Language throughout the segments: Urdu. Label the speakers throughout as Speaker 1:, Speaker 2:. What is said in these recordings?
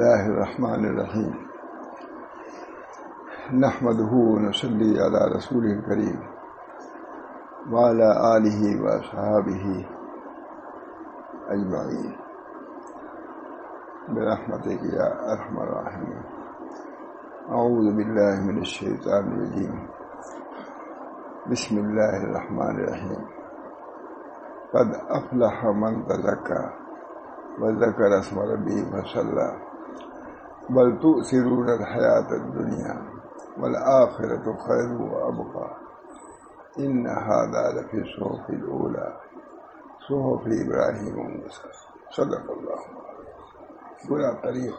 Speaker 1: الله الرحمن الرحيم نحمده ونصلي على رسوله الكريم وعلى آله وأصحابه أجمعين برحمتك يا أرحم الراحمين. أعوذ بالله من الشيطان الرجيم. بسم الله الرحمن الرحيم. قد أفلح من تزكى وذكر اسم ربه فصلى بل تؤثرون الحياة الدنيا والآخرة خير وأبقى إن هذا لفي الصحف الأولى صحف إبراهيم وموسى. صدق اللہ. برا طریق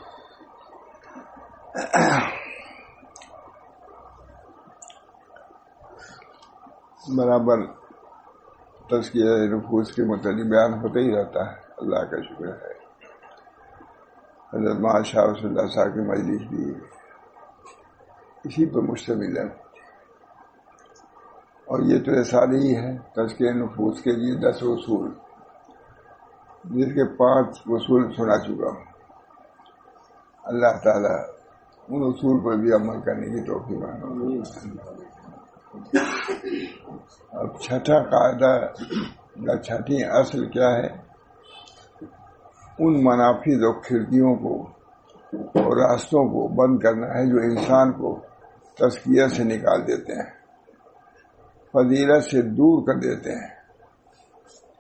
Speaker 1: برابر تزکیہ نفوس کے متعلق بیان ہوتا ہی رہتا ہے. اللہ کا شکر ہے. حضرت مہا شاہ رسول اللہ صاحب کی مجلس بھی اسی پر مشتمل ہے، اور یہ تو رسالہ ہی ہے تزکیہ نفوس کے لیے 10 اصول، جس کے 5 اصول سنا چکا ہوں. اللہ تعالیٰ ان اصول پر بھی عمل کرنے کی توفیق مانگا. اب چھٹا قاعدہ یا چھٹی اصل کیا ہے؟ ان منافذ و کھڑکیوں کو اور راستوں کو بند کرنا ہے جو انسان کو تزکیہ سے نکال دیتے ہیں، فضیلت سے دور کر دیتے ہیں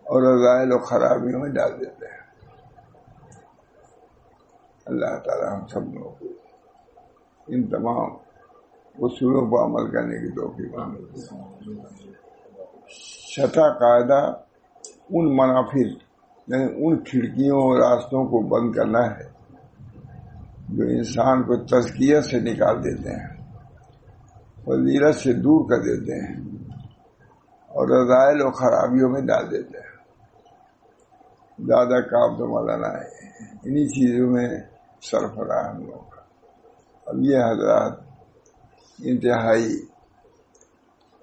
Speaker 1: اور رذائل و خرابیوں میں ڈال دیتے ہیں. اللہ تعالی ہم سب لوگوں کو ان تمام اصولوں پر عمل کرنے کی توفیق عطا. چھٹا قاعدہ ان منافذ یعنی ان کھڑکیوں اور راستوں کو بند کرنا ہے جو انسان کو تزکیہ سے نکال دیتے ہیں، فضیلت سے دور کر دیتے ہیں اور رذائل و خرابیوں میں ڈال دیتے ہیں. زیادہ کام تو مولانا ہے انہی چیزوں میں سرفراہ ہم لوگ کا. اب یہ حضرات انتہائی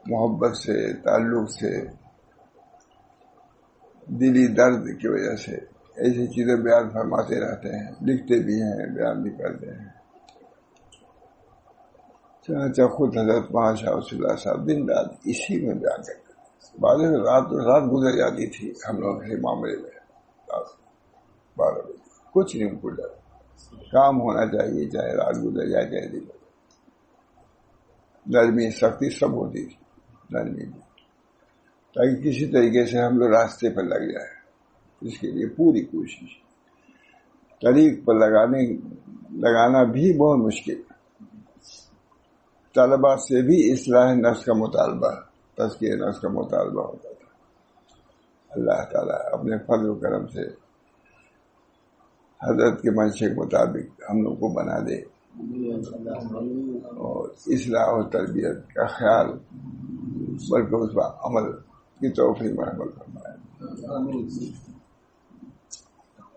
Speaker 1: محبت سے، تعلق سے، دلی درد کی وجہ سے ایسی چیزیں بیان فرماتے رہتے ہیں، لکھتے بھی ہیں، بیان بھی کرتے ہیں. چنانچہ خود حضرت مہا شاہ رسول اللہ صاحب دن رات اسی میں بیان کرتے ہیں. بعض رات گزر جاتی تھی ہم لوگ کے معاملے میں 12 بجے، کچھ نہیں ان کو ڈر. کام ہونا چاہیے چاہے رات گزر جائے چاہے دن. نرمی سختی سب ہوتی تھی، نرمی بھی، تاکہ کسی طریقے سے ہم لوگ راستے پر لگ جائیں. اس کے لیے پوری کوشش. طریق پر لگانا بھی بہت مشکل. طلبا سے بھی اصلاح نفس کا مطالبہ، تزکیہ نفس کا مطالبہ ہوتا تھا. اللہ تعالیٰ اپنے فضل و کرم سے حضرت کے منشے کے مطابق ہم لوگ کو بنا دے اور اصلاح و تربیت کا خیال بلکہ اس پر عمل کی توفیق میں عمل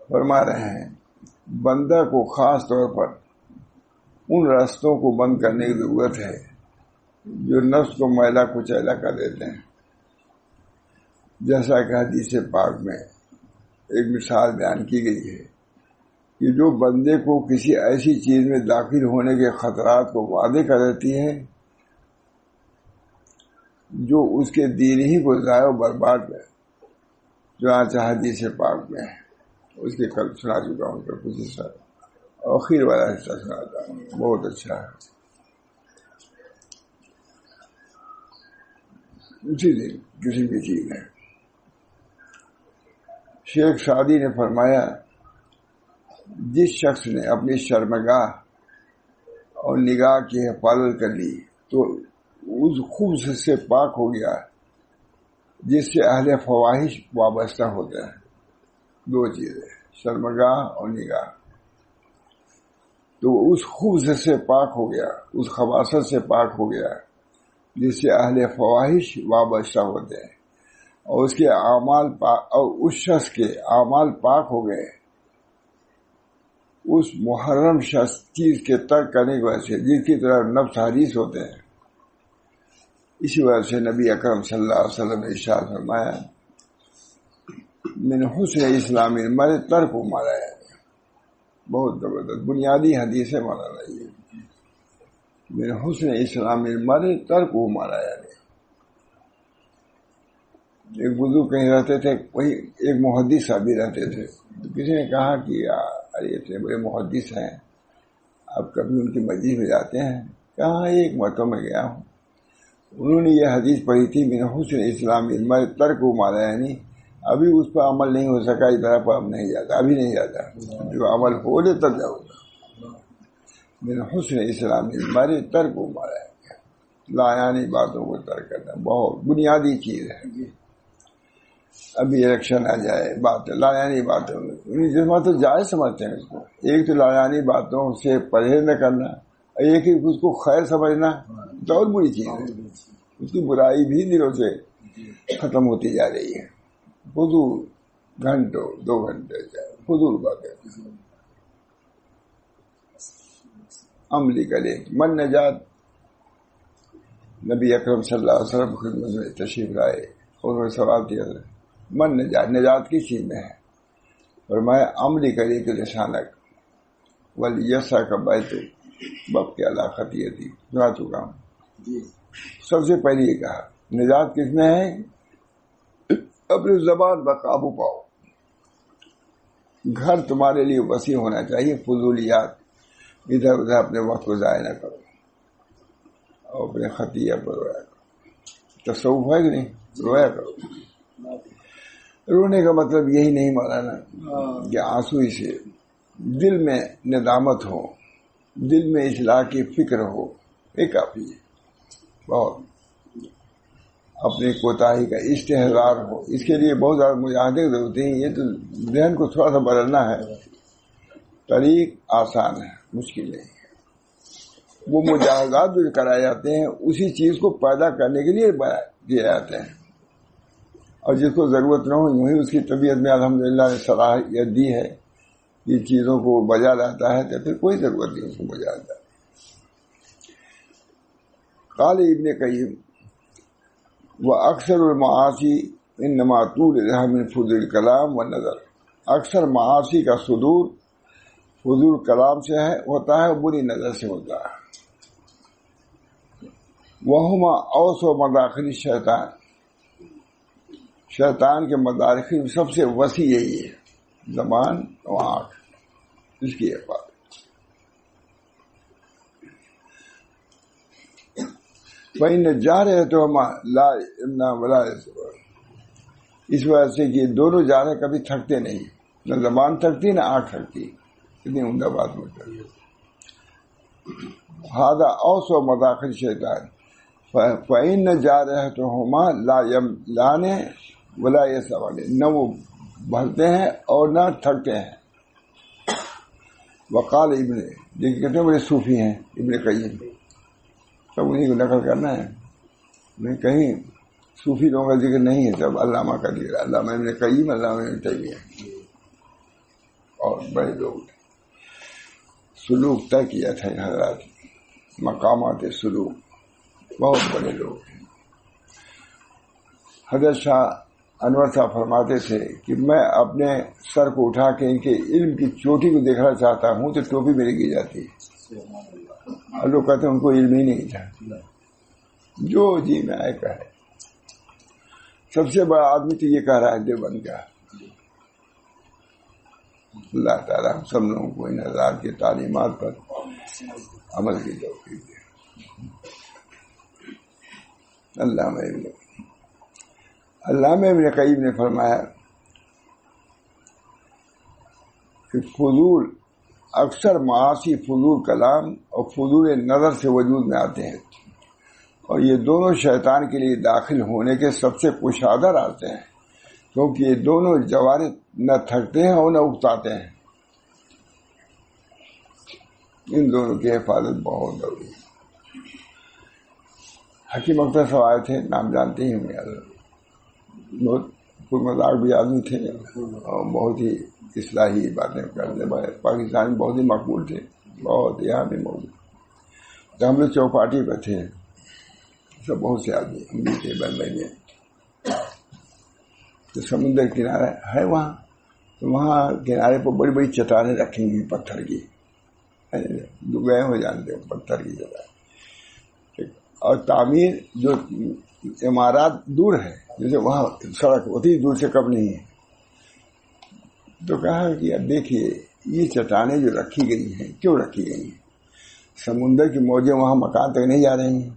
Speaker 1: فرما رہے ہیں. بندہ کو خاص طور پر ان راستوں کو بند کرنے کی ضرورت ہے جو نفس کو میلا کچیلا کر دیتے ہیں. جیسا کہ حدیث پاک میں ایک مثال بیان کی گئی ہے کہ جو بندے کو کسی ایسی چیز میں داخل ہونے کے خطرات کو واضح کر دیتی ہے جو اس کے دین ہی کو ضائع و برباد ہے. چنانچہ حدیث پاک میں اس کے کل سنا چکا ہوں تو کچھ حصہ آخر والا حصہ سناتا ہوں، بہت اچھا ہے. اسی دن کسی بھی چیز ہے. شیخ سعدی نے فرمایا جس شخص نے اپنی شرمگاہ اور نگاہ کی حفاظت کر لی تو اس خبث سے پاک ہو گیا جس سے اہل فواحش وابستہ ہوتے ہیں. 2 چیزیں، شرمگاہ اور نگاہ. تو اس خبث سے پاک ہو گیا، اس خباثت سے پاک ہو گیا جس سے اہل فواحش وابستہ ہوتے ہیں، اور اس کے اعمال اور اس شخص کے اعمال پاک ہو گئے اس محرم شخص چیز کے ترک کرنے کی وجہ سے جس کی طرح نفس حریص ہوتے ہیں. اسی وجہ سے نبی اکرم صلی اللہ علیہ وسلم نے ارشاد فرمایا من حسن اسلام المرء ترک ما لا یعنی، بہت زبردست بنیادی حدیث ہے مولانا یہ. میرے حسن اسلام المرء ترک مارا. یعنی ایک بزرگ کہیں رہتے تھے، وہی ایک محدث صاحب بھی رہتے تھے. تو کسی نے کہا کہ یہ اتنے بڑے محدث ہیں، آپ کبھی ان کی مجلس میں جاتے ہیں؟ کہاں ایک مرتبہ میں گیا ہوں. انہوں نے یہ حدیث پڑھی تھی میرے حسن اسلام المرء ترک مارا. یعنی ابھی اس پر عمل نہیں ہو سکا، اس طرح پر اب نہیں جاتا، ابھی نہیں جاتا. جو عمل ہو لے تب جاؤ گا. میرے حسن اسلام المرء ترک مارا. لایانی باتوں کو ترک کرنا بہت بنیادی چیز ہے. ابھی الیکشن آ جائے، بات لایانی باتوں جس تو جائز سمجھتے ہیں اس کو. ایک تو لایانی باتوں سے پرہیز نہ کرنا، ایک ہی اس کو خیر سمجھنا تو اور بری چیز ہے. اس کی برائی بھی دلوں سے ختم ہوتی جا رہی ہے. فضول گھنٹوں 2 گھنٹے فضول باتیں. عملی کرے من نجات. نبی اکرم صلی اللہ علیہ وسلم خدمت میں تشریف لائے، انہوں نے سوال کیا من نجات، نجات کس چیز میں ہے؟ فرمایا عملی کرے کہ لسانک ولیسا کا بیت بب کے علاقتی تھی. سنا چکا ہوں. سب سے پہلے یہ کہا نجات کس میں ہے؟ اپنی زبان پر قابو پاؤ. گھر تمہارے لیے وسیع ہونا چاہیے. فضولیات ادھر ادھر اپنے وقت کو ضائع نہ کرو اور اپنے خطیہ پر رویا کرو. تصوف ہے کہ نہیں؟ رویا کرو. رونے کا مطلب یہی نہیں مولانا کہ آنسو سے دل میں ندامت ہو، دل میں اصلاح کی فکر ہو، یہ کافی ہے. بہت اپنی کوتاہی کا استحضار ہو. اس کے لیے بہت زیادہ مجاہدے کی ضرورت ہے. یہ تو ذہن کو تھوڑا سا بدلنا ہے. طریق آسان ہے، مشکل نہیں ہے. وہ مجاہدات جو کرائے جاتے ہیں اسی چیز کو پیدا کرنے کے لیے کیے جاتے ہیں. اور جس کو ضرورت نہ ہو وہی اس کی طبیعت میں الحمدللہ نے صلاحیت دی ہے کہ چیزوں کو بجا لاتا ہے، تو پھر کوئی ضرورت نہیں اس کو بجا لاتا. قال ابن قیم وہ اکثر المعاصی انما طولها من فضول الکلام والنظر. اکثر معاصی کا صدور فضول کلام سے ہوتا ہے، بری نظر سے ہوتا ہے. وہما اوس و مداخل شیطان. شیطان کے مداخل سب سے وسیع یہی ہے، زبان و آنکھ. اس کی حفاظت. فإن جا رہے تو ہم لا امنا ولا. اس وجہ سے کہ دونوں جا رہے کبھی تھکتے نہیں، نہ زبان تھکتی نہ آنکھ تھکتی. اتنی عمدہ بات بتا. ہذا اوس و مداخل شیطان. فإن جا رہے تو ہما لا لانے ولا یہ سوال، نہ وہ بھرتے ہیں اور نہ تھکتے ہیں. وقال ابن، دیکھیں کتنے بڑے صوفی ہیں ابن قیم، سب انہیں کو نقل کرنا ہے. میں کہیں صوفی لوگوں کا ذکر نہیں ہے، سب علامہ کا ذکر. علامہ ابن قیم، علامہ ابن تیمیہ اور بڑے لوگ. سلوک طے کیا تھا حضرات، مقامات سلوک، بہت بڑے لوگ ہیں. حضرت شاہ انور صاحب فرماتے تھے کہ میں اپنے سر کو اٹھا کے ان کے علم کی چوٹی کو دیکھنا چاہتا ہوں تو ٹوپی میری کی جاتی ہے. اور لوگ کہتے ہیں ان کو علم ہی نہیں تھا. جو جی میں آئے کہے. سب سے بڑا آدمی تو یہ کہہ رہا ہے دیوبند کا. اللہ تعالیٰ ہم سب لوگوں کو ان حضرات کی تعلیمات پر عمل کی توفیق دے. علامہ ابن قیم نے فرمایا کہ فضول اکثر معاصی فضول کلام اور فضول نظر سے وجود میں آتے ہیں، اور یہ دونوں شیطان کے لیے داخل ہونے کے سب سے کشادہ راستے ہیں، کیونکہ یہ دونوں جوارح نہ تھکتے ہیں اور نہ اکتاتے ہیں. ان دونوں کی حفاظت بہت ضروری ہے. حکیم اختر صاحب آئے تھے، نام جانتے ہی ہوں. بہت کوئی مذاق بھی آدمی تھے اور بہت ہی اصلاحی باتیں کرتے. پاکستان میں بہت ہی مقبول تھے، بہت یہاں بھی موجود. تو ہم لوگ چوپاٹی پہ تھے، سب بہت سے آدمی ہم بھی تھے بمبئی میں. تو سمندر کنارہ ہے وہاں، تو وہاں کنارے پر بڑی بڑی چٹانیں رکھی ہوئی پتھر کی، گئے ہو جانتے ہو پتھر کی چٹان، اور تعمیر جو عمارات دور ہے، جیسے وہاں سڑک اتنی دور سے کم نہیں ہے. تو کہا کہ اب دیکھیے یہ چٹانیں جو رکھی گئی ہیں کیوں رکھی گئی ہیں؟ سمندر کی موجیں وہاں مکان تک نہیں جا رہی ہیں،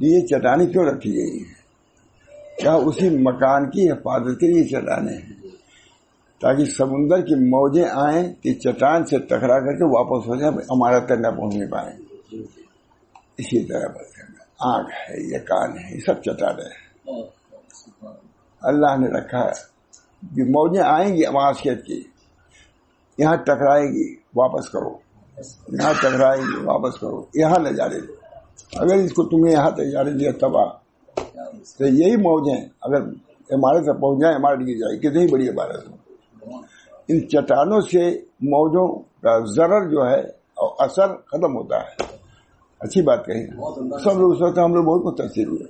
Speaker 1: یہ چٹانیں کیوں رکھی گئی ہیں؟ کیا اسی مکان کی حفاظت کے لیے چٹانیں ہیں، تاکہ سمندر کی موجیں آئیں کہ چٹان سے ٹکرا کر کے واپس ہو جائیں، عمارت تک نہ پہنچنے پائیں. اسی طرح آنکھ ہے، یہ کان ہے، یہ سب چٹانیں ہیں. اللہ نے رکھا کہ موجیں آئیں گی معاشیت کی، یہاں ٹکرائے گی واپس کرو، یہاں ٹکرائے گی واپس کرو، یہاں نہ جانے دو. اگر اس کو تمہیں یہاں تک جانے دیا تباہ، تو یہی موجیں اگر عمارت تک پہنچ جائیں، عمارت گر جائے، کتنی بڑی عمارت ہو. ان چٹانوں سے موجوں کا ضرر جو ہے اور اثر ختم ہوتا ہے. اچھی بات کہی. سب لوگ اس وقت ہم لوگ بہت متاثر ہوئے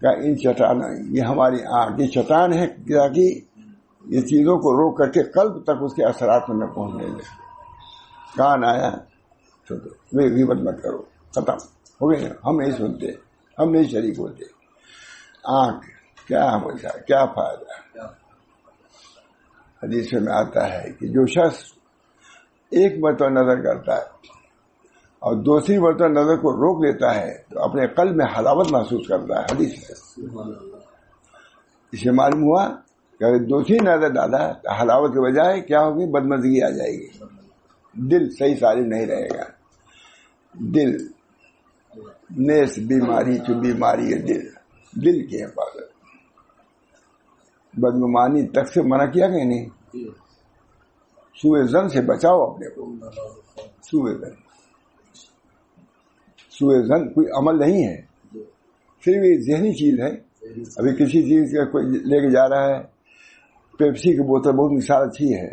Speaker 1: کہ ان چٹانوں، یہ ہماری آنکھ، یہ چٹان ہے تاکہ یہ چیزوں کو روک کر کے قلب تک اس کے اثرات میں پہنچنے دے. کان آیا تو غیبت مت کرو، ختم ہو گئے. ہم نہیں سنتے، ہم نہیں شریک ہوتے. آنکھ کیا مزہ، کیا فائدہ. حدیث میں آتا ہے کہ جو شخص ایک مرتبہ نظر کرتا ہے اور دوسری مرتبہ نظر کو روک لیتا ہے تو اپنے قلب میں حلاوت محسوس کرتا ہے. حدیث ہے. اس سے معلوم ہوا کہ اگر دوسری نظر ڈالا تو حلاوت کے بجائے کیا ہوگی؟ بدمزگی آ جائے گی. دل صحیح سالم نہیں رہے گا. دل نیس بیماری تو بیماری ہے دل کی حفاظت. بدگمانی تک سے منع کیا کہ نہیں؟ سوء ظن سے بچاؤ اپنے کو. سوء ظن کوئی عمل نہیں ہے، صرف یہ ذہنی چیز ہے. ابھی کسی چیز کا کوئی لے کے جا رہا ہے، پیپسی کی بوتل بہت مثال اچھی ہے،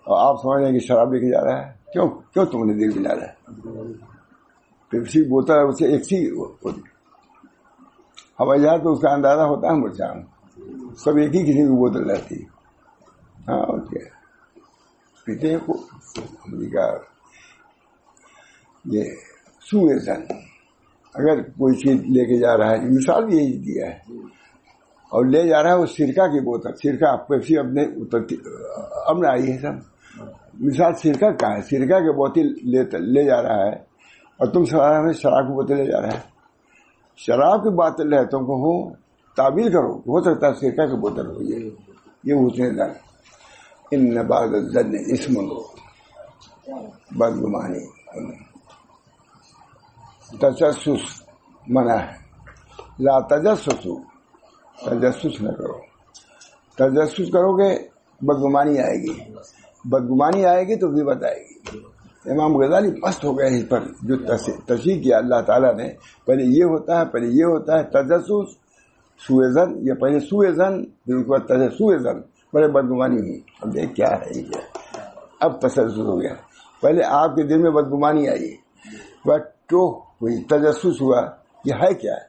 Speaker 1: اور آپ سمجھ رہے ہیں کہ شراب لے کے جا رہا ہے. کیوں تم نے دل ملا رہا ہے؟ پیپسی کی بوتل اسے ایک سی ہوتی، ہوائی جہاز تو اس کا اندازہ ہوتا ہے مرچان، سب ایک ہی کسی کی بوتل رہتی. ہاں اور کیا پیتے ہیں امریکہ. یہ سوء ظن، اگر کوئی چیز لے کے جا رہا ہے، مثال بھی یہی دیا ہے، اور لے جا رہا ہے وہ سرکہ کی بوتل، سرکہ پیپسی اپنے اب نہ آئی ہے سب. مثال سرکہ کا ہے، سرکہ کی بوتل لے جا رہا ہے اور تم سوال میں شراب کی بوتل لے جا رہا ہے. شراب کی بوتل ہے، تم کو ہو تعبیر کرو، ہو سکتا ہے سرکہ کی بوتل ہو. یہ حسن ظن. ان بعض الظن اسم، بدگمانی. تجسس منع ہے. لا تجسسو، تجسس نہ کرو. تجسس کرو گے بدگمانی آئے گی، بدگمانی آئے گی تو غیبت آئے گی. امام غزالی مست ہو گئے اس پر جو تشریح کیا اللہ تعالیٰ نے. پہلے یہ ہوتا ہے، پہلے یہ ہوتا ہے تجسس سوء ظن، یا پہلے سوء ظن پھر اس کے بعد تجسس ظن، پہلے بدگمانی ہوئی. اب دیکھ کیا ہے یہ، اب تجسس ہو گیا. پہلے آپ کے دل میں بدگمانی آئی، تو ہوئی تجسس ہوا یہ ہے کیا ہے،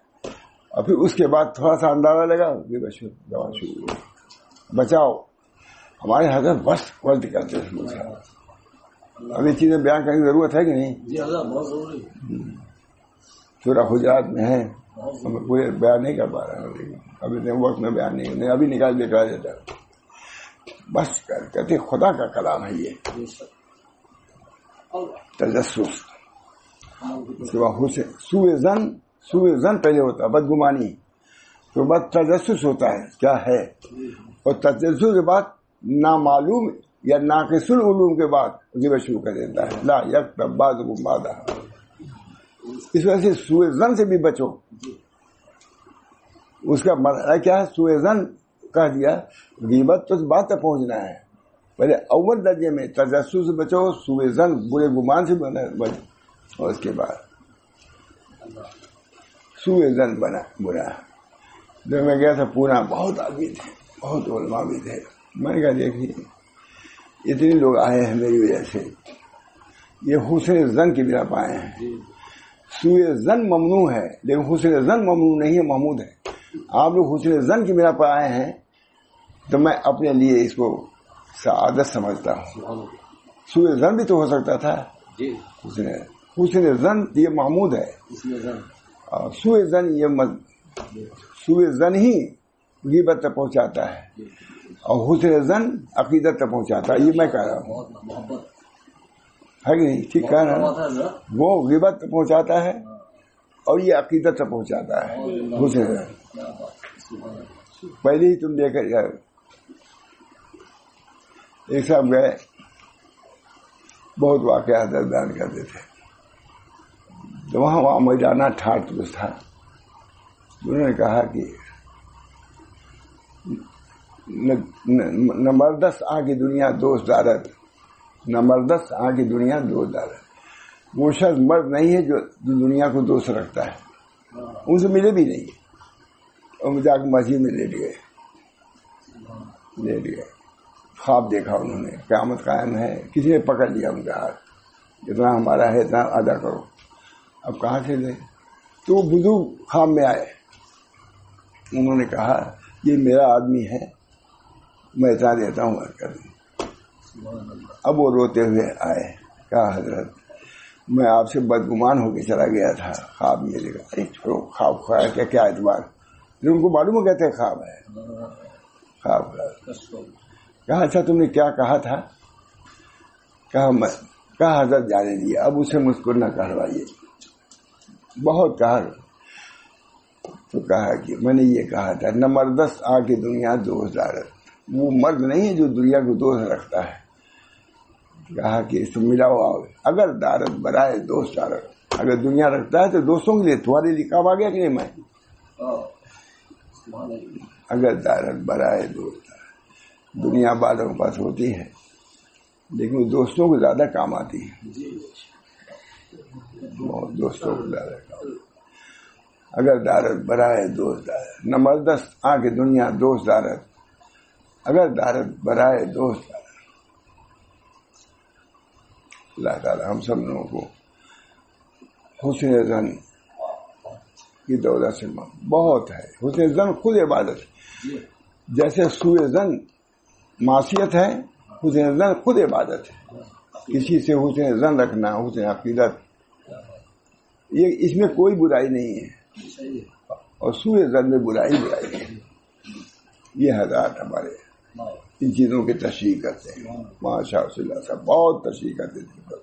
Speaker 1: اور پھر اس کے بعد تھوڑا سا اندازہ لگا دوا شروع ہوئی. بچاؤ. ہمارے حضرت بس غلط کرتے ہیں. اب یہ چیزیں بیان کرنے کی ضرورت ہے کہ نہیں؟ سورہ حجرات میں ہے، ہم پورے بیان نہیں کر پا رہے ہیں، ابھی اتنے وقت میں بیان نہیں، ابھی نکال کے کرا دیتا. بس کہتے خدا کا کلام ہے یہ تجسس. سوء ظن پہلے ہوتا ہے بدگمانی، تو بعد تجسس ہوتا ہے کیا ہے، اور تجسس کے بعد نامعلوم یا ناقص العلوم کے بعد غیبت شروع کر دیتا ہے. لا یکتب بعضکم بعضا. اس وجہ سے سوء ظن سے بھی بچو. اس کا مرحلہ کیا ہے؟ سوء ظن کہہ دیا، غیبت تو بات تک پہنچنا ہے. پہلے اول درجے میں تجسس سے بچو، سوء ظن برے گمان سے بچو، اور اس کے بعد سوء ظن بنا برا. جب میں گیا تھا پونا، بہت آدمی تھے، بہت علماء بھی تھے. میں نے کہا دیکھیے اتنے لوگ آئے ہیں میری وجہ سے، یہ حسن ظن کی بنا پائے ہیں. سوء ظن ممنوع ہے لیکن حسن ظن ممنوع نہیں ہے، محمود ہے. آپ لوگ حسن ظن کی بنا پر آئے ہیں تو میں اپنے لیے اس کو سعادت سمجھتا ہوں. سوء ظن بھی تو ہو سکتا تھا. حسن ظن یہ محمود ہے. سوء ظن ہی غیبت تک پہنچاتا ہے اور حسن ظن عقیدت تک پہنچاتا ہے. یہ میں کہہ رہا ہوں ہے کہ نہیں؟ ٹھیک کہہ رہا ہوں. وہ غیبت تک پہنچاتا ہے اور یہ عقیدت تک پہنچاتا ہے. حسن ظن پہلے ہی تم دیکھ کر ایک صاحب گئے, بہت واقعہ بیان کرتے تھے. تو وہاں میدانہ ٹھاٹ تھا. انہوں نے کہا کہ نمردس آ کی دنیا دوست دارت, نمردس آ کی دنیا دوست دارت. وہ شخص مرد نہیں ہے جو دنیا کو دوست رکھتا ہے. ان سے ملے بھی نہیں اور جا کے مسجد میں لیٹ گئے. خواب دیکھا انہوں نے, قیامت قائم ہے. کسی نے پکڑ لیا ان کا ہاتھ, اتنا ہمارا ہے اتنا ادا کرو. اب کہاں سے لے؟ تو وہ بزرگ خواب میں آئے. انہوں نے کہا یہ میرا آدمی ہے, میں اتنا دیتا ہوں. اب وہ روتے ہوئے آئے, کہا حضرت میں آپ سے بدگمان ہو کے چلا گیا تھا, خواب میں لے گا. چھوڑو خواب کھایا کیا اعتبار, ان کو معلوم ہو کہتے ہیں خواب ہے. خواب کہا اچھا تم نے کیا کہا تھا؟ کہا حضرت جانے دیا, اب اسے مجھ کو نہ کہلوائیے. بہت کہا تو کہا کہ میں نے یہ کہا تھا نہ مردس آ کے دنیا دوست دارت. وہ مرد نہیں ہے جو دنیا کو دوست رکھتا ہے. کہا کہ اس ملا ہوا اگر دارت برائے دوست دارت, اگر دنیا رکھتا ہے تو دوستوں کے لیے. تمہارے لیے کام آ گیا کہ نہیں؟ میں اگر دارت برائے دوست دارت, دنیا والوں کے پاس ہوتی ہے لیکن دوستوں کو زیادہ کام آتی ہے. دوستوں کو زیادہ کام. اگر دارت برائے دوست دارت, نہ مردس آ کے دنیا دوست دارت, اگر دارت برائے دوست دارت. اللہ تعالی ہم سب لوگوں کو حسن ظن کی دولت سے بہت ہے. حسن ظن خود عبادت ہے. جیسے سوء ظن معصیت ہے, حسن ظن خود عبادت ہے. کسی سے حسن ظن رکھنا, حسن عقیدت, یہ اس میں کوئی برائی نہیں ہے. اور سوء ظن میں برائی ہے. یہ حضرات ہمارے ان چیزوں کی تشریح کرتے ہیں. ماشاء اللہ صاحب بہت تشریح کرتے تھے.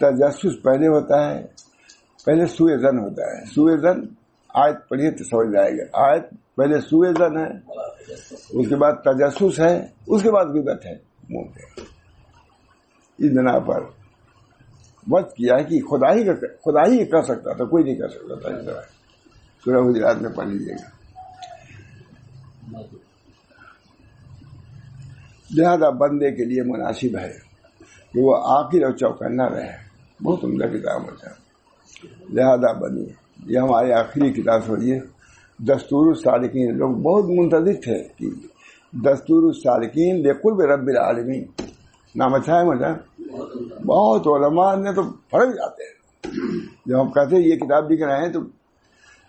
Speaker 1: تجسس پہلے ہوتا ہے, پہلے سوء ظن ہوتا ہے. سوء ظن آیت پڑھیے تو سمجھ جائے گا. آیت پہلے سوء ظن ہے, اس کے بعد تجسس ہے, اس کے بعد غیبت ہے. منہ پہ اس بنا پر وقت کیا ہے کہ خدا ہی کر سکتا تھا, کوئی نہیں کر سکتا تھا. اس طرح سورہ حجرات میں پڑھ لیجیے گا. لہذا بندے کے لیے مناسب ہے کہ وہ آخر اور چوکنا رہے. بہت عمدہ کتاب ہوتا ہے. لہذا بنیے, یہ ہماری آخری کتاب سمجھیے. دستور السالکین, لوگ بہت منتظر تھے کہ دستور السالکین بقرب رب العالمین نام اچھا ہے. مجھے بہت علماء نے تو پڑھ جاتے ہیں. جب ہم کہتے ہیں یہ کتاب لکھ رہے ہیں تو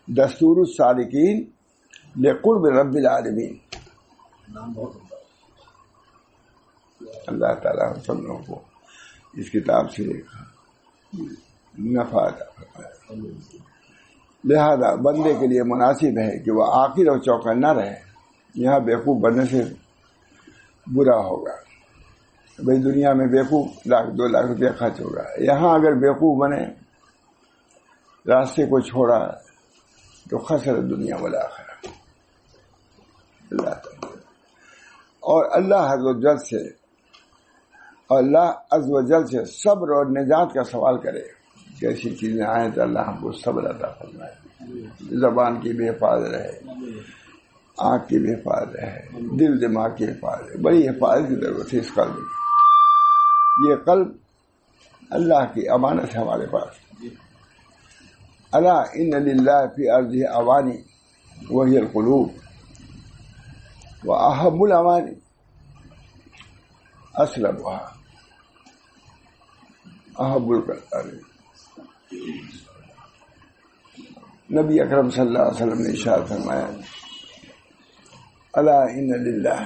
Speaker 1: دستور السالکین بقرب رب العالمین نام بہت. اللہ تعالیٰ ہم سب لوگوں کو اس کتاب سے نفع عطا فرمائے. لہذا بندے کے لیے مناسب ہے کہ وہ آخر اور چوکنا رہے. یہاں بیوقوف بننے سے برا ہوگا. بھئی دنیا میں بیوقوف 1,00,000 2 لاکھ روپیہ خرچ ہوگا. یہاں اگر بیوقوف بنے, راستے کو چھوڑا, تو خسر دنیا والآخرہ. اللہ تعالیٰ اور اللہ عز و جل سے, اللہ عز و جل سے صبر اور نجات کا سوال کرے. کیسی چیزیں آئیں تو اللہ ہم کو صبر عطا فرمائے. زبان کی بھی حفاظت رہے, آنکھ کی بھی حفاظت رہے, دل دماغ کی حفاظت رہے. بڑی حفاظت کی ضرورت ہے اس قلب کی. یہ قلب اللہ کی امانت ہے ہمارے پاس. الا ان للہ فی ارضہ اوانی وہی القلوب واحب الامانی اسلمها احب القلب. نبی اکرم صلی اللہ علیہ وسلم نے ارشاد فرمایا الا ان للہ،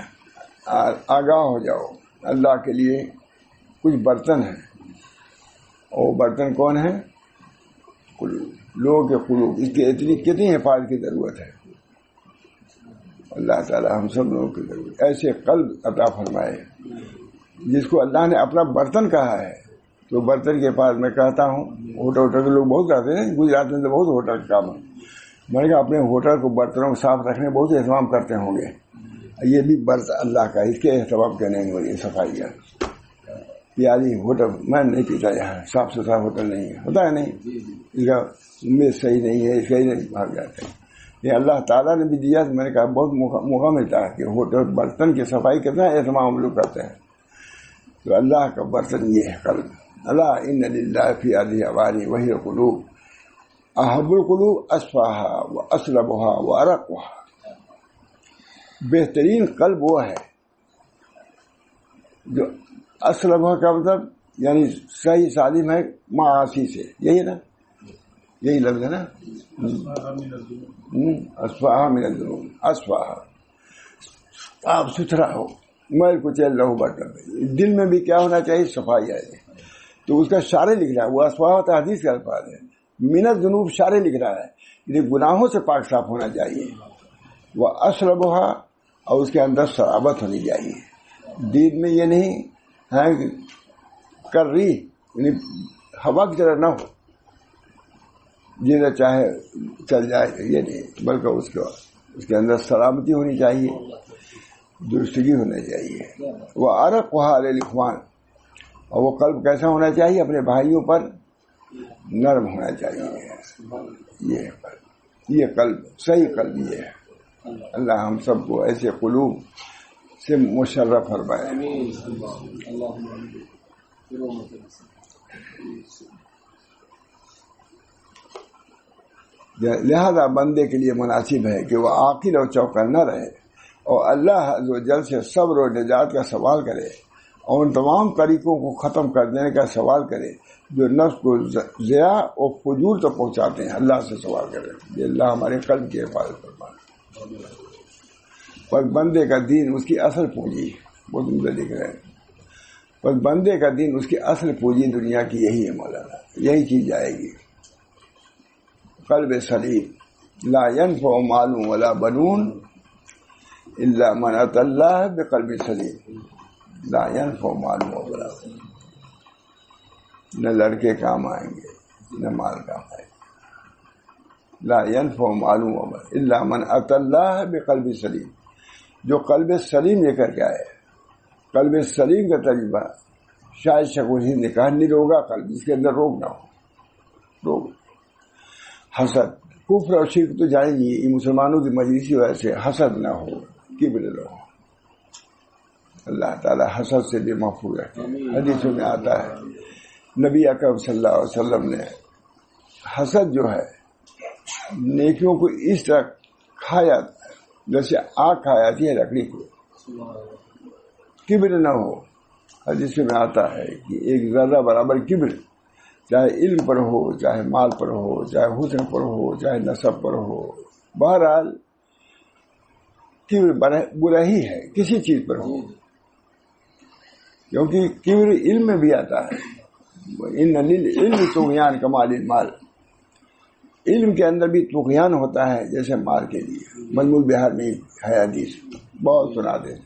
Speaker 1: آگاہ ہو جاؤ، اللہ کے لیے کچھ برتن ہیں، اور برتن کون ہیں؟ قلوب، لوگوں کے قلوب، اس کی اتنی کتنی حفاظت کی ضرورت ہے۔ اللہ تعالی ہم سب لوگوں کی ضرورت ایسے قلب عطا فرمائے جس کو اللہ نے اپنا برتن کہا ہے۔ تو برتن کے پاس میں کہتا ہوں، ہوٹل کے لوگ بہت کہتے ہیں، گجرات میں تو بہت ہوٹل کا کام ہے، میں نے کہا اپنے ہوٹل کو برتنوں کو صاف رکھنے بہت اہتمام کرتے ہوں گے، یہ بھی برتن اللہ کا، اس کے اہتمام کرنے نہیں ہو رہی صفائی کا۔ پیالی ہوٹل میں نہیں پیتا، یہاں صاف ستھرا ہوٹل نہیں ہے، ہوتا ہے نہیں، اس کا میز صحیح نہیں ہے، اس کا ہی نہیں بھاگ جاتے ہیں۔ یہ اللہ تعالیٰ نے بھی دیا، میں نے کہا بہت موقع ملتا ہے کہ ہوٹل برتن کی صفائی کتنا اہتمام ہم لوگ کرتے ہیں۔ تو اللہ کا برتن یہ ہے قلب۔ اللہ ان للہ فی هذه اوانی وہی قلوب احب القلوب اصفاها واصلبها وارقها، بہترین قلب وہ ہے جو اصلبها کا مطلب یعنی صحیح سالم ہے معاصی سے، یہی نا، یہی لفظ ہے نا، اصفاها من الذنوب، اصفاها صاف ستھرا ہو، میل کچیل نہ ہو برتن۔ دل میں بھی کیا ہونا چاہیے؟ صفائی آئے۔ تو اس کا شارع لکھ رہا ہے، وہ اصفاہ حدیث کا الفاظ ہے، من الذنوب شارع لکھ رہا ہے، یعنی گناہوں سے پاک صاف ہونا چاہیے۔ وہ اصلبها، اور اس کے اندر صلابت ہونی چاہیے۔ دین میں یہ نہیں ہے کہ کر رہی یعنی ہوا کی طرح نہ ہو، جیسا چاہے چل جائے، یہ نہیں، بلکہ اس کے اندر سلامتی ہونی چاہیے، درستگی ہونا چاہیے۔ وہ ارقها علی الاخوان، اور وہ قلب کیسا ہونا چاہیے؟ اپنے بھائیوں پر نرم ہونا چاہیے۔ یہ قلب صحیح قلب یہ ہے۔ اللہ ہم سب کو ایسے قلوب سے مشرف فرمائے۔ لہذا بندے کے لیے مناسب ہے کہ وہ عاقل اور چوکنا رہے، اور اللہ عز و جل سے صبر و نجات کا سوال کرے، اور ان تمام طریقوں کو ختم کر دینے کا سوال کرے جو نفس کو ضیاع اور فجور تک پہنچاتے ہیں۔ اللہ سے سوال کرے، یہ اللہ ہمارے قلب کی حفاظت فرمائے۔ پر بندے کا دین اس کی اصل پونجی، بہت عمدہ لکھ رہے ہیں، پر بندے کا دین اس کی اصل پونجی دنیا کی یہی ہے مولانا، یہی چیز جائے گی۔ قلب سلیم، لا ينفع مال ولا بنون الا من اتى الله بقلب سلیم، لا ينفع مال ولا بنون، نہ لڑکے کام آئیں گے نہ مال کام آئے گا۔ لا ينفع مال ولا الا من اتى الله بقلب سلیم، جو قلب سلیم لے کر کے آئے۔ قلب سلیم کا تجربہ شاید شکوہی نے کہا نروگا قلب، جس کے اندر روگ نہ ہو، روگ، حسد، کفر اور شرک تو جائیں گی، یہ مسلمانوں کی مجلسی وجہ سے حسد نہ ہو، کبر نہ ہو۔ اللہ تعالی حسد سے بھی محفوظ رکھے۔ حدیثوں میں آتا ہے نبی اکرم صلی اللہ علیہ وسلم نے حسد جو ہے نیکیوں کو اس طرح کھایا جیسے آگ کھا جاتی ہے لکڑی کو، کبر نہ ہو۔ حدیث میں آتا ہے کہ ایک ذرہ برابر کبر، چاہے علم پر ہو، چاہے مال پر ہو، چاہے حسن پر ہو، چاہے نسب پر ہو، بہرحال کبر برا ہی ہے، کسی چیز پر ہو، کیونکہ کبر علم میں بھی آتا ہے۔ ان للعلم طغیان کمال المال، علم کے اندر بھی طغیان ہوتا ہے جیسے مال کے لیے۔ مجموع البحار میں ہے حدیث، بہت سناتے تھے،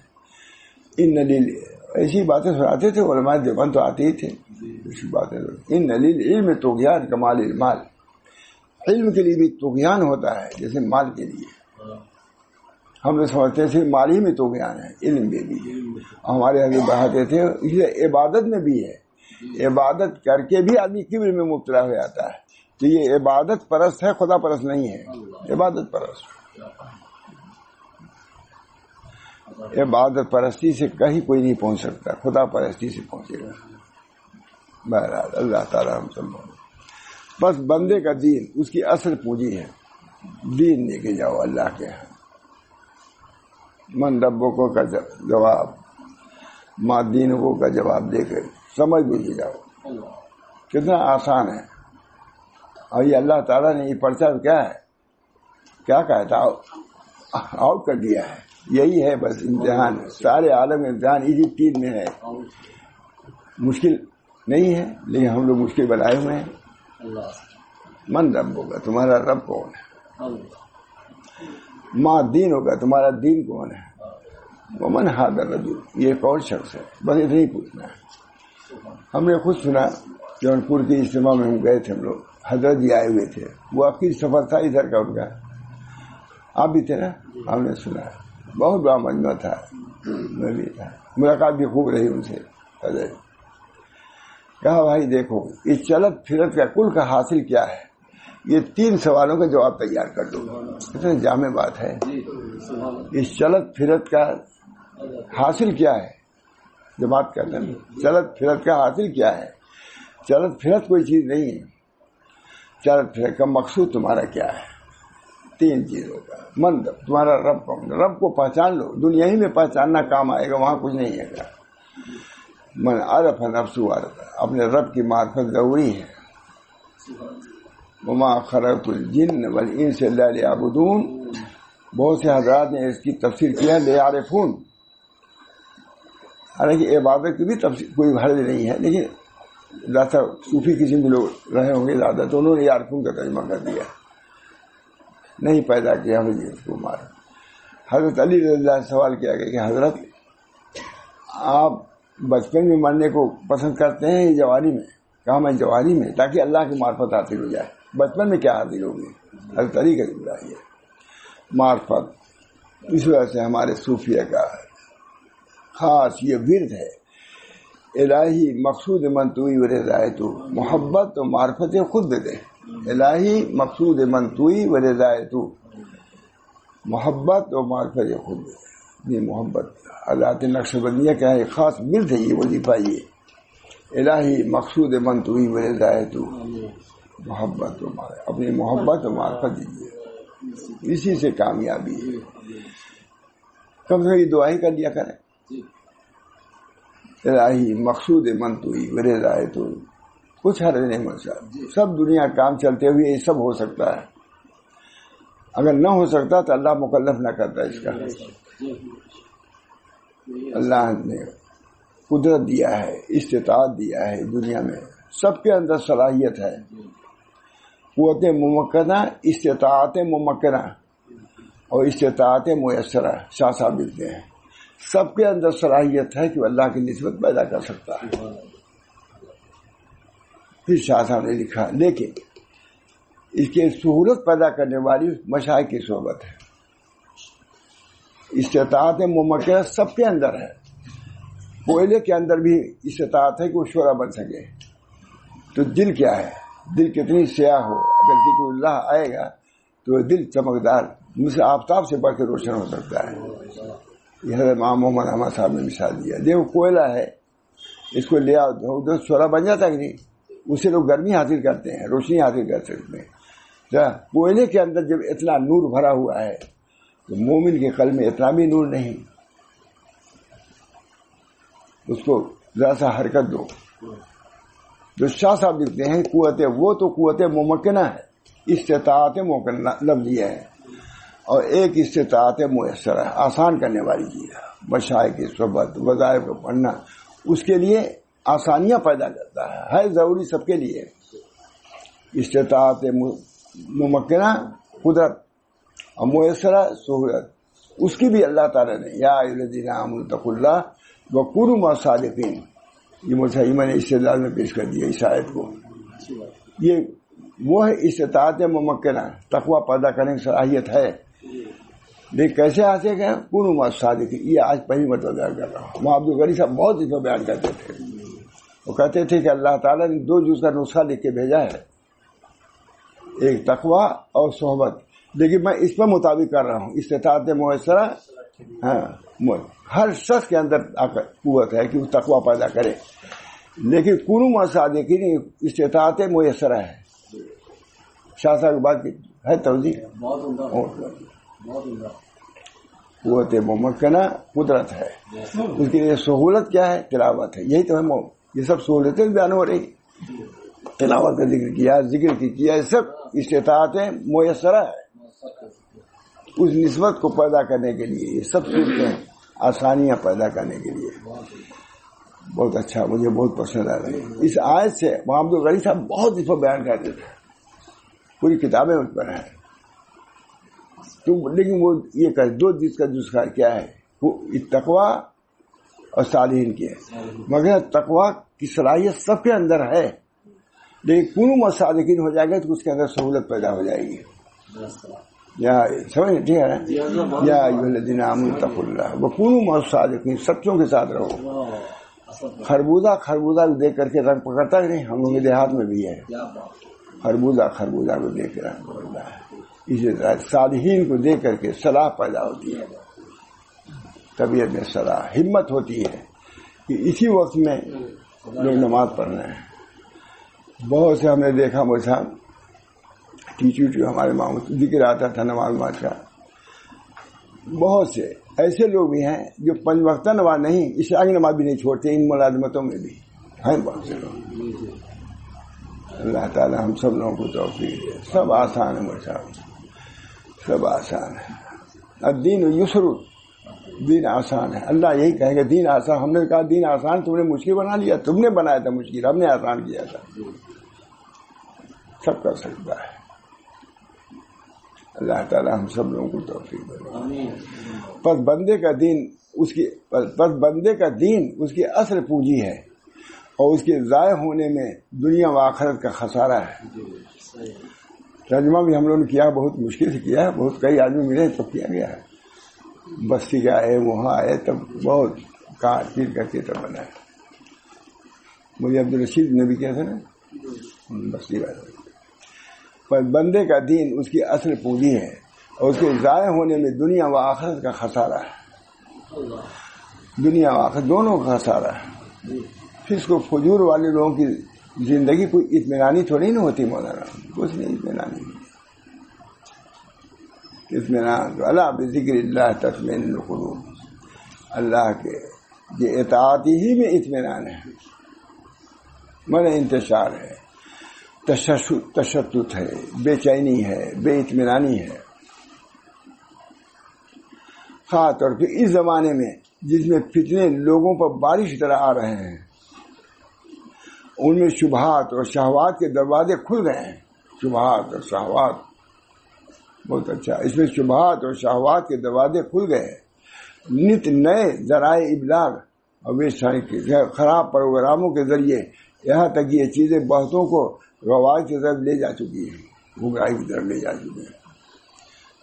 Speaker 1: ایسی باتیں سناتے تھے علماء دیوبند، تو آتے ہی تھے ایسی باتیں۔ ان للعلم طغیان کمال المال، علم کے لیے بھی طغیان ہوتا ہے جیسے مال کے لیے۔ ہم لوگ سمجھتے تھے مال ہی میں طغیان ہے، علم میں بھی ہے، ہمارے آگے بڑھاتے تھے۔ اس لیے عبادت میں بھی ہے، عبادت کر کے بھی آدمی کبر میں مبتلا ہو جاتا ہے، تو یہ عبادت پرست ہے، خدا پرست نہیں ہے، عبادت پرست۔ عبادت پرستی سے کہیں کوئی نہیں پہنچ سکتا، خدا پرستی سے پہنچے گا۔ بہرحال اللہ تعالیٰ ہم سب بس بندے کا دین اس کی اصل پونجی ہے، دین لے کے جاؤ اللہ کے ہاں۔ من ربکو کا جواب، ماں دینکو کا جواب دے کر سمجھ بجھ جاؤ، کتنا آسان ہے۔ اور یہ اللہ تعالیٰ نے یہ پرچہ کیا ہے، کیا کہا تھا، آؤٹ کر دیا ہے۔ یہی ہے بس امتحان. سارے عالم امتحان اسی 3 میں ہے. مشکل نہیں ہے لیکن ہم لوگ مشکل بنائے ہوئے ہیں. من رب ہوگا تمہارا رب کون ہے؟ ماں دین ہوگا تمہارا دین کون ہے؟ ومن ھذا الرجل یہ کون شخص ہے؟ بس اتنا ہی پوچھنا ہے. ہم نے خود سنا جونپور کی اجتماع میں ہم گئے تھے. ہم لوگ حضرت جی آئے ہوئے تھے. وہ آخری سفر تھا ادھر کا ان کا. آپ بھی تھے نا؟ ہم نے سنا بہت بڑا مجمع تھا. میں بھی تھا. ملاقات بھی خوب رہی ان سے. حضرت کہا بھائی دیکھو اس چلت پھرت کا کل کا حاصل کیا ہے؟ یہ 3 سوالوں کا جواب تیار کر دو. اتنا جامع بات ہے. اس چلت پھرت کا حاصل کیا ہے؟ جو بات کرتے ہیں چلت پھرت کا حاصل کیا ہے؟ چلت پھرت کوئی چیز نہیں ہے. چلت پھرت کا مقصود تمہارا کیا ہے؟ 3 چیزوں کا. من رب تمہارا رب کون؟ رب کو پہچان لو. دنیا ہی میں پہچاننا کام آئے گا, وہاں کچھ نہیں ہے گا. من عرف نفسہ عرف اپنے رب کی معرفت ضروری ہے. وما خلقت الجن والانس الا لیعبدون. بہت سے حضرات نے اس کی تفسیر کیا لیعرفون. حالانکہ عبادت کی بھی تفسیر کوئی حرج نہیں ہے, لیکن زیادہ صوفی قسم کے لوگ رہے ہوں گے زیادہ, تو انہوں نے یعرفون کا ترجمہ کر دیا. نہیں پیدا کیا مجھے اس کو مارا. حضرت علی رضی اللہ عنہ سوال کیا گیا کہ حضرت آپ بچپن میں مرنے کو پسند کرتے ہیں یا جوانی میں؟ کہا میں جوانی میں, تاکہ اللہ کی معرفت حاصل ہو جائے. بچپن میں کیا حاصل ہوگی؟ حضرت علی کا جملہ ہے معرفت. اس وجہ سے ہمارے صوفیہ کا خاص یہ ورد ہے الہی مقصود من توئی و رضائے تو. محبت و معرفت خود دے. الہی مقصود من توئی و رضائے تو. محبت و معرفت خود دے. یہ محبت حضرات نقش بندیہ کا ہے خاص ورد ہے یہ وظیفہ. یہ الہی مقصود من توئی و رضائے تو. محبت و معرفت اپنی محبت و معرفت دیجیے, اسی سے کامیابی ہے. کم سے کم یہ دعا ہی کر لیا کریں الہی مقصود من توئی و رضائے تو. کچھ حرج نہیں مرشا. سب دنیا کام چلتے ہوئے یہ سب ہو سکتا ہے. اگر نہ ہو سکتا تو اللہ مکلف نہ کرتا اس کا. اللہ نے قدرت دیا ہے, استطاعت دیا ہے. دنیا میں سب کے اندر صلاحیت ہے. قوت ممکنہ, استطاعت ممکنہ اور استطاعت میسرہ شاہ صاحب لکھتے ہیں. سب کے اندر صلاحیت ہے کہ وہ اللہ کی نسبت پیدا کر سکتا ہے. پھر شاہ صاحب نے لکھا لیکن اس کی سہولت پیدا کرنے والی مشائخ کی صحبت ہے. استطاعت ممکنہ سب کے اندر ہے. کوئلے کے اندر بھی استطاعت ہے کہ وہ شعلہ بن سکے. تو دل کیا ہے؟ دل کتنی سیاہ ہو, اگر ذکر اللہ آئے گا تو دل چمکدار مثل آفتاب سے بڑھ کے روشن ہو سکتا ہے. یہ حضرت امام محمد احمد صاحب نے مثال دیا. دیکھو کوئلہ ہے, اس کو لے آؤ ادھر شعلہ بن جاتا کہ نہیں؟ اس سے لوگ گرمی حاصل کرتے ہیں, روشنی حاصل کر سکتے ہیں. کوئلے کے اندر جب اتنا نور بھرا ہوا ہے تو مومن کے قلب میں اتنا بھی نور نہیں. اس کو ذرا سا حرکت دو. جو شاہ صاحب لکھتے ہیں قوت, وہ تو قوت ممکنہ ہے, استطاعت ممکنہ لفظ یہ ہے, اور ایک استطاعت میسر ہے, آسان کرنے والی چیز ہے. مشائخ کی صحبت, وظائف کو پڑھنا اس کے لیے آسانیاں پیدا کرتا ہے ضروری سب کے لیے. استطاعت ممکنہ قدرت اور میسرہ سہولت, اس کی بھی اللہ تعالیٰ نے یا ایھا الذین آمنوا اتقوا اللہ وکونوا مع الصادقین. یہ میں نے استدلال میں پیش کر دیا اس آیت کو. یہ وہ ہے استطاعت ممکنہ, تقوی پیدا کرنے کی صلاحیت ہے. لیکن کیسے حاصل کریں؟ کونوا مع الصادقین. یہ آج پہلی مرتبہ بیان کر رہا ہوں. وہاں عبدالغنی صاحب بہت اس میں بیان کرتے تھے. وہ کہتے تھے کہ اللہ تعالیٰ نے 2 جز کا نسخہ لکھ کے بھیجا ہے, ایک تقوی اور صحبت. لیکن میں اس پر مطابق کر رہا ہوں. استطاعت میسرہ, ہر شخص کے اندر قوت ہے کہ وہ تقوی پیدا کرے, لیکن کونوا مع الصادقین استطاعت میسرہ ہے. شاہ صاحب کی بات ہے توضیح. قوت ممکنہ قدرت ہے, اس کے لیے سہولت کیا ہے؟ تلاوت ہے. یہی تو ہے, یہ سب سہولتیں بیان ہو رہی. تلاوت کا ذکر کیا, ذکر کی کیا, سب استطاعت میسرہ ہے. اس نسبت کو پیدا کرنے کے لیے یہ سب صورتیں آسانیاں پیدا کرنے کے لیے. بہت اچھا, مجھے بہت پسند آ رہی ہے اس آیت سے. محمد غنی صاحب بہت اس پر بیان کرتے تھے, پوری کتابیں اس پر ہیں. لیکن وہ یہ کہ دو جس کا دوسرا کیا ہے, وہ تقویٰ اور صالحین کی ہے. مگر تقویٰ کی صلاحیت سب کے اندر ہے, لیکن کنو صادقین ہو جائے گا تو اس کے اندر سہولت پیدا ہو جائے گی. یا سمجھ ٹھیک ہے نا, یا ایھا الذین آمنوا اتقوا اللہ وکونوا صادقین, سچوں کے ساتھ رہو. خربوزہ کو دیکھ کر کے رنگ پکڑتا ہے نہیں, ہم لوگوں کے دیہات میں بھی ہے. خربوزہ کو دیکھ کر رنگ پکڑتا ہے. اسی طرح صالحین کو دیکھ کر کے صلاح پیدا ہوتی ہے, طبیعت میں صلاح, ہمت ہوتی ہے کہ اسی وقت میں لوگ نماز پڑھنا ہے. بہت سے ہم نے دیکھا, مجھے صاحب ٹیچر ہمارے ماموں ذکر آتا تھا نماز کا. بہت سے ایسے لوگ بھی ہیں جو 5 وقتہ نماز نہیں, عشاء کی نماز بھی نہیں چھوڑتے. ان ملازمتوں میں بھی ہیں بہت سے لوگ. اللہ تعالیٰ ہم سب لوگوں کو توفیق دے. سب آسان ہے مجھے صاحب, سب آسان ہے. الدین یسر, دین آسان ہے. اللہ یہی کہے گا دین آسان. ہم نے کہا دین آسان, تم نے مشکل بنا لیا. تم نے بنایا تھا مشکل, ہم نے آسان کیا تھا. سب کر سکتا ہے. اللہ تعالیٰ ہم سب لوگوں کو توفیق دے. پس بندے کا دین اس کی اصل پونجی ہے, اور اس کے ضائع ہونے میں دنیا و آخرت کا خسارہ ہے. ترجمہ بھی ہم لوگوں نے کیا, بہت مشکل سے کیا ہے. بہت کئی آدمی ملے تو کیا گیا ہے. بستی کا آئے, وہاں آئے, تب بہت کاٹ پیر کر کے تب بنا ہے. مجھے عبدالرشید نے بھی کیا تھا نا, بستی والے. پر بندے کا دین اس کی اصل پونجی ہے, اور اس کے ضائع ہونے میں دنیا و آخرت کا خسارہ ہے. دنیا و آخرت دونوں کا خسارہ ہے. پھر اس کو فجور والے لوگوں کی زندگی کوئی اطمینانی تھوڑی نہ ہوتی مولانا, کچھ نہیں اطمینانی. اطمینان اللہ بذکر اللہ تطمئن القلوب, اللہ کے یہ اطاعت ہی میں اطمینان ہے. من انتشار ہے, تشتت ہے, بے چینی ہے, بے اطمینانی ہے. خاص طور پہ اس زمانے میں جس میں فتنے لوگوں پر بارش طرح آ رہے ہیں, ان میں شبہات اور شہوات کے دروازے کھل گئے ہیں. شبہات اور شہوات, بہت اچھا. اس میں شبہات اور شہوات کے دروازے کھل گئے. نت نئے ذرائع ابلاغ اور ویب سائٹ کے خراب پروگراموں کے ذریعے یہاں تک یہ چیزیں بہتوں کو رواج کی طرف لے جا چکی ہیں, گمراہی کی طرف لے جا چکی ہیں.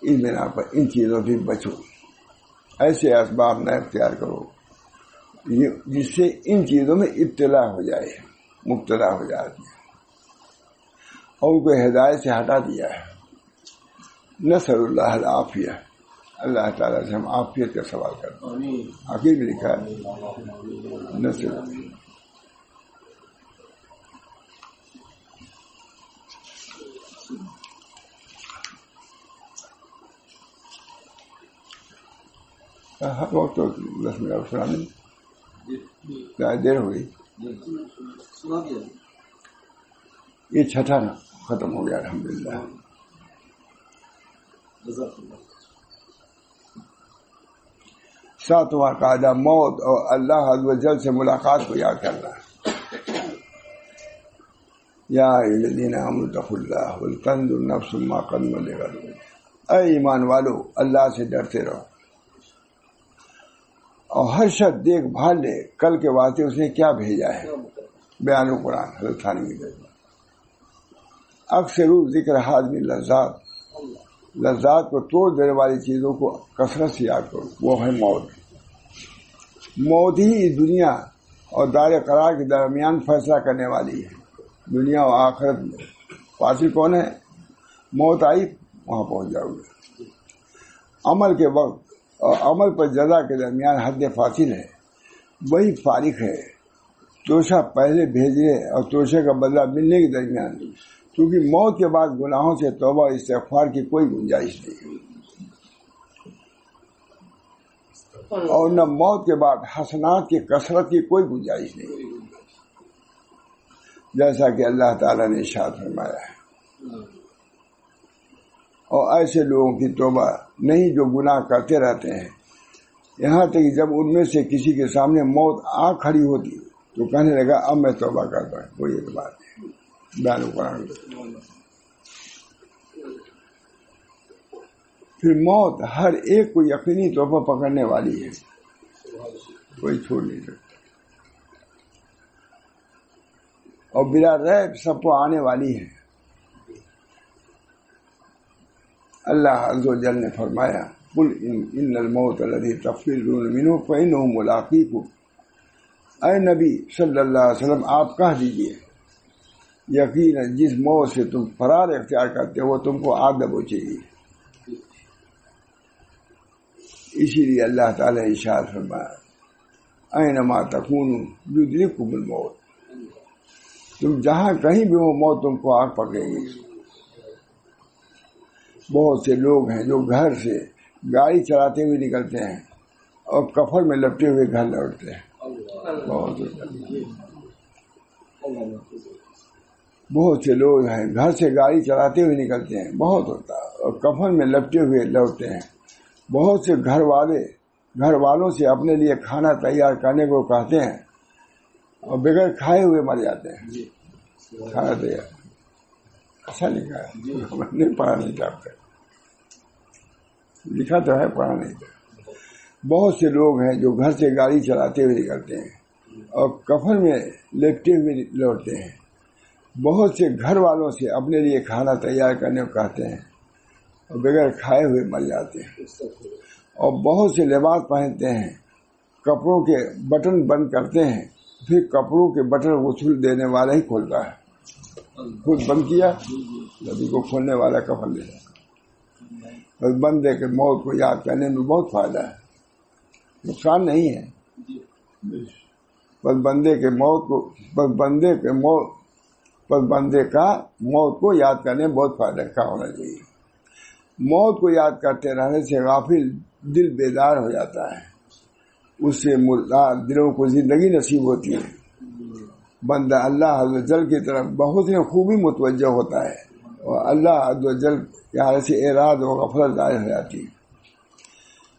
Speaker 1: اس بنا پر ان چیزوں سے بچو. ایسے اسباب نہ اختیار کرو جس سے ان چیزوں میں ابتلا ہو جائے, مبتلا ہو جاتی ہے, اور ان کو ہدایت سے ہٹا دیا ہے. نسأل اللہ العافیہ, اللہ تعالیٰ سے ہم عافیت کا سوال کرتے ہیں. آخر میں لکھا ہے نسأل. ہر وقت تو 10 منٹ سنانے دیر ہو گئی. یہ چھٹا نا ختم ہو گیا الحمدللہ. ساتواں قاعدہ موت اور اللہ عز و جل سے ملاقات کو یاد کرنا. یا الذین آمنوا اتقوا اللہ ولتنظر نفس ما قدمت لغد. اے ایمان والو, اللہ سے ڈرتے رہو, اور ہر شخص دیکھ بھال لے کل کے واسطے اس نے کیا بھیجا ہے. بیان قرآن حضرت تھانوی میں. اکثر ذکر حاضم لذات, لذات کو توڑ دینے والی چیزوں کو کثرت سے یاد کرو. وہ ہے موت. موت ہی اس دنیا اور دار قرار کے درمیان فیصلہ کرنے والی ہے. دنیا و آخرت میں فاصل کون ہے؟ موت آئی وہاں پہنچ جاؤ گے. عمل کے وقت اور عمل پر جزا کے درمیان حد فاصل ہے, وہی فارق ہے. توشہ پہلے بھیجنے اور توشے کا بدلہ ملنے کے درمیان, کیونکہ موت کے بعد گناہوں سے توبہ استغفار کی کوئی گنجائش نہیں, اور نہ موت کے بعد حسنات کی کثرت کی کوئی گنجائش نہیں, جیسا کہ اللہ تعالیٰ نے ارشاد فرمایا ہے. اور ایسے لوگوں کی توبہ نہیں جو گناہ کرتے رہتے ہیں، یہاں تک جب ان میں سے کسی کے سامنے موت آ کھڑی ہوتی تو کہنے لگا اب میں توبہ کرتا ہوں، کوئی ایک بات نہیں، بیان قرآن۔ پھر موت ہر ایک کو یقینی طور پر پکڑنے والی ہے، کوئی چھوڑ نہیں سکتا، اور بلا ریب سب کو آنے والی ہے۔ اللہ عز و جل نے فرمایا قل ان الموت الذی تفرون منہ فانہ ملاقیکم، اے نبی صلی اللہ علیہ وسلم آپ کہہ دیجئے یقیناً جس موت سے تم فرار اختیار کرتے ہو وہ تم کو آ دبوچے گی۔ اسی لیے اللہ تعالی نے ارشاد فرمایا اینما تکونوا یدرککم الموت، تم جہاں کہیں بھی ہو موت تم کو آگ پکڑے گی۔ بہت سے لوگ ہیں جو گھر سے گاڑی چلاتے ہوئے نکلتے ہیں اور کفن میں لپٹے ہوئے گھر لوٹتے ہیں، بہت سے لوگ ہیں گھر سے گاڑی چلاتے ہوئے نکلتے ہیں، بہت ہوتا ہے، اور کفن میں لپٹے ہوئے لوٹتے ہیں۔ بہت سے گھر والوں سے اپنے لیے کھانا تیار کرنے کو کہتے ہیں اور بغیر کھائے ہوئے مر جاتے ہیں۔ کھانا تیار اچھا لکھا ہے، ہم نے پڑھا نہیں چاہتے، لکھا تو ہے پڑھا نہیں تھا۔ بہت سے لوگ ہیں جو گھر سے گاڑی چلاتے ہوئے نکلتے ہیں اور کفن میں لپٹے ہوئے لوٹتے ہیں۔ بہت سے گھر والوں سے اپنے لیے کھانا تیار کرنے کو کہتے ہیں اور بغیر کھائے ہوئے مر جاتے ہیں۔ اور بہت سے لباس پہنتے ہیں، کپڑوں کے بٹن بند کرتے ہیں، پھر کپڑوں کے بٹن وصول دینے والا ہی کھولتا ہے، خود بند کیا نبی کو کھولنے والا کفن لے جائے۔ بس بندے کے موت کو یاد کرنے میں بہت فائدہ ہے، نقصان نہیں ہے۔ بس بندے کا موت کو یاد کرنے میں بہت فائدہ کا ہونا چاہیے۔ موت کو یاد کرتے رہنے سے غافل دل بیدار ہو جاتا ہے، اس سے مردار دلوں کو زندگی نصیب ہوتی ہے۔ بندہ اللہ عز و جل کی طرف بہت ہی خوبی متوجہ ہوتا ہے اور اللہ عز و جل کے حالت سے اعراض و غفلت ظاہر ہو جاتی ہے۔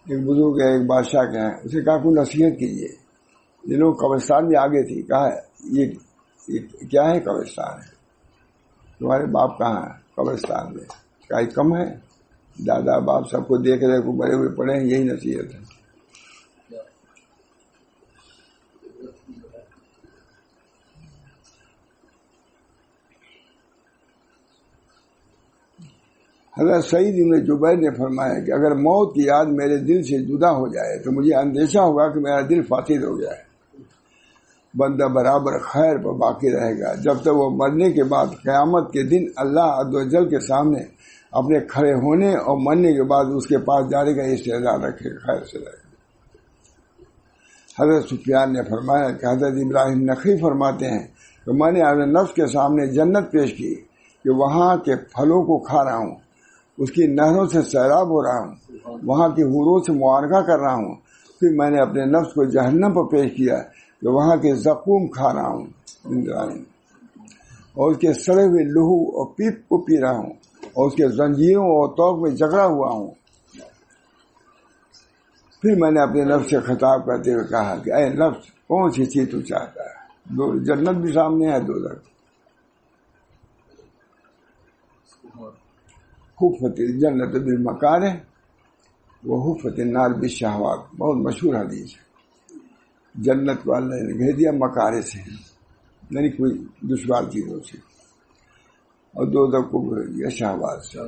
Speaker 1: ایک بزرگ ہے، ایک بادشاہ کے ہیں، اسے کہا کوئی نصیحت کیجیے۔ یہ لوگ قبرستان میں آگے تھی، کہا یہ کیا ہے؟ قبرستان ہے۔ تمہارے باپ کہاں ہے؟ قبرستان میں۔ کہا یہ کم ہے، دادا باپ سب کو دیکھ رہے کو بڑے ہوئے پڑے ہیں، یہی نصیحت ہے۔ حضرت سعید بن جبیر نے فرمایا کہ اگر موت کی یاد میرے دل سے جدا ہو جائے تو مجھے اندیشہ ہوگا کہ میرا دل فاسد ہو جائے۔ بندہ برابر خیر پر باقی رہے گا جب تک وہ مرنے کے بعد قیامت کے دن اللہ عز و جل کے سامنے اپنے کھڑے ہونے اور مرنے کے بعد اس کے پاس جانے کا استعداد رکھے گا، خیر سے رہے گا۔ حضرت سفیان نے فرمایا کہ حضرت ابراہیم نخعی فرماتے ہیں کہ میں نے اپنے نفس کے سامنے جنت پیش کی کہ وہاں کے پھلوں کو کھا رہا ہوں، اس کی نہروں سے سیراب ہو رہا ہوں، وہاں کی حوروں سے معانقہ کر رہا ہوں۔ پھر میں نے اپنے نفس کو جہنم پر پیش کیا کہ وہاں کے زقوم کھا رہا ہوں اور اس کے سڑے ہوئے لہو اور پیپ کو پی رہا ہوں اور اس کے زنجیروں اور توق میں جکڑا ہوا ہوں۔ پھر میں نے اپنے نفس سے خطاب کرتے ہوئے کہا کہ اے نفس، کون سی چیز تو چاہتا ہے؟ جنت بھی سامنے ہے، دوزخ۔ حفت الجنت بالمکارہ وحفت النار بالشہوات، بہت مشہور حدیث ہے۔ جنت کو اللہ نے گھیر دیا مکارے سے، یعنی کوئی دشوار چیزوں سے، اور دوزخ کو گھیر دیا شہوات سے۔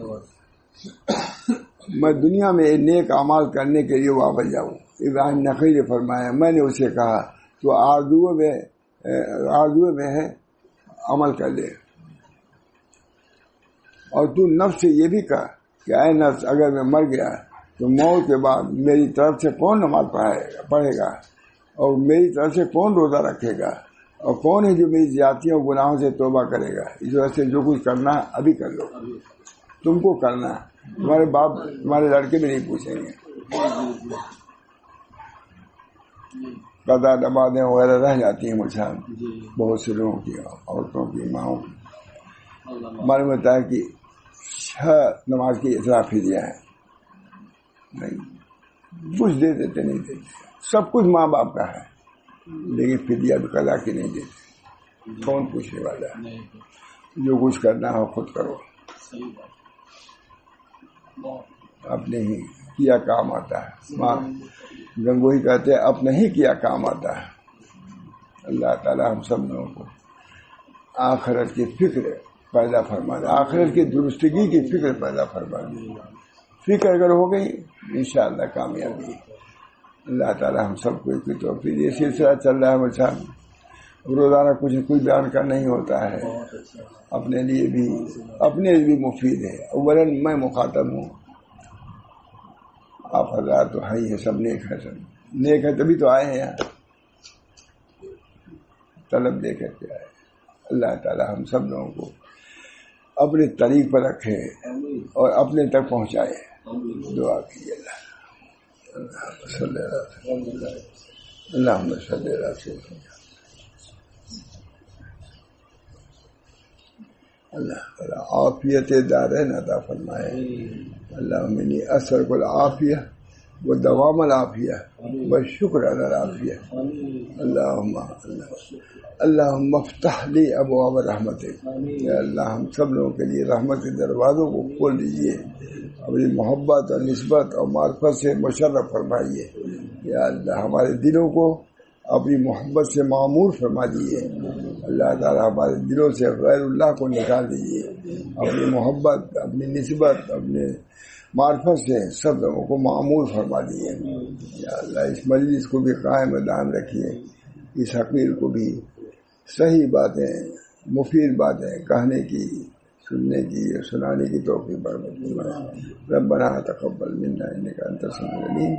Speaker 1: میں دنیا میں نیک اعمال کرنے کے لیے واپس جاؤں۔ ابراہیم نخعی نے فرمایا، میں نے اسے کہا تو آرزو میں ہے، عمل کر لے، اور تو نفس سے یہ بھی کہا کہ اے نفس، اگر میں مر گیا تو موت کے بعد میری طرف سے کون نماز پڑھے گا اور میری طرف سے کون روزہ رکھے گا اور کون ہے جو میری زیادتیوں گناہوں سے توبہ کرے گا؟ اس وجہ سے جو کچھ کرنا ہے ابھی کر لو، تم کو کرنا ہے، تمہارے باپ تمہارے لڑکے بھی نہیں پوچھیں گے۔ قضا نمازیں وغیرہ رہ جاتی ہیں مجھے بہت سے لوگوں کی، عورتوں کی، ماؤں کی۔ معلوم ہوتا ہے کہ 6 نماز کی اتنا فدیہ ہے نہیں، کچھ دے دیتے نہیں دیتے، سب کچھ ماں باپ کا ہے لیکن فدیہ بھی قضا کی نہیں دیتے، کون پوچھنے والا ہے؟ جو کچھ کرنا ہو خود کرو، اپنے ہی کیا کام آتا ہے. ماں گنگوئی کہتے ہیں اپنے ہی کیا کام آتا ہے. اللہ تعالی ہم سب لوگوں کو آخرت کی فکر پیدا فرما دے، آخرت کی درستگی کی فکر پیدا فرما دے. فکر اگر ہو گئی انشاءاللہ کامیابی. اللہ تعالی ہم سب کو کی توفیق. یہ سلسلہ چل رہا ہے بچہ، روزانہ کچھ نہ کچھ بیان کرنا ہی ہوتا ہے، اپنے لیے بھی مفید ہے. اولاً میں مخاطب ہوں، آپ حضرات تو ہے ہی ہے، سب نیک ہے، سب نیک ہے تبھی تو آئے ہیں یہاں، طلب دے کر کے آئے. اللہ تعالی ہم سب لوگوں کو اپنے طریق پر رکھے اور اپنے تک پہنچائے. دعا کیجیے. اللہم صلی اللہ علیہ وسلم. اللہ تعالی عافیت دارین عطا فرمائے. اللہم انی اسألک العافیہ ودوام العافیہ والشکر علی العافیہ. اللہم افتح لی ابواب رحمتک. یا اللہ ہم سب لوگوں کے لیے رحمت کے دروازوں کو کھول دیجیے، اپنی محبت اور نسبت اور معرفت سے مشرف فرمائیے. یا اللہ ہمارے دلوں کو اپنی محبت سے معمور فرما دیجیے. اللہ تعالیٰ ہمارے دلوں سے غیر اللہ کو نکال دیجیے، اپنی محبت، اپنی نسبت، اپنے معرفت سے سب لوگوں کو معمور فرما دیجیے. یا اللہ اس مجلس کو بھی قائم دائم رکھیے، اس حقیر کو بھی صحیح باتیں، مفید باتیں کہنے کی، سننے کی اور سنانے کی توفیق فرمائے. ربنا تقبل منا انک انت السمیع العلیم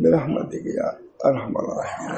Speaker 1: برحمتک یا ارحم الراحمین.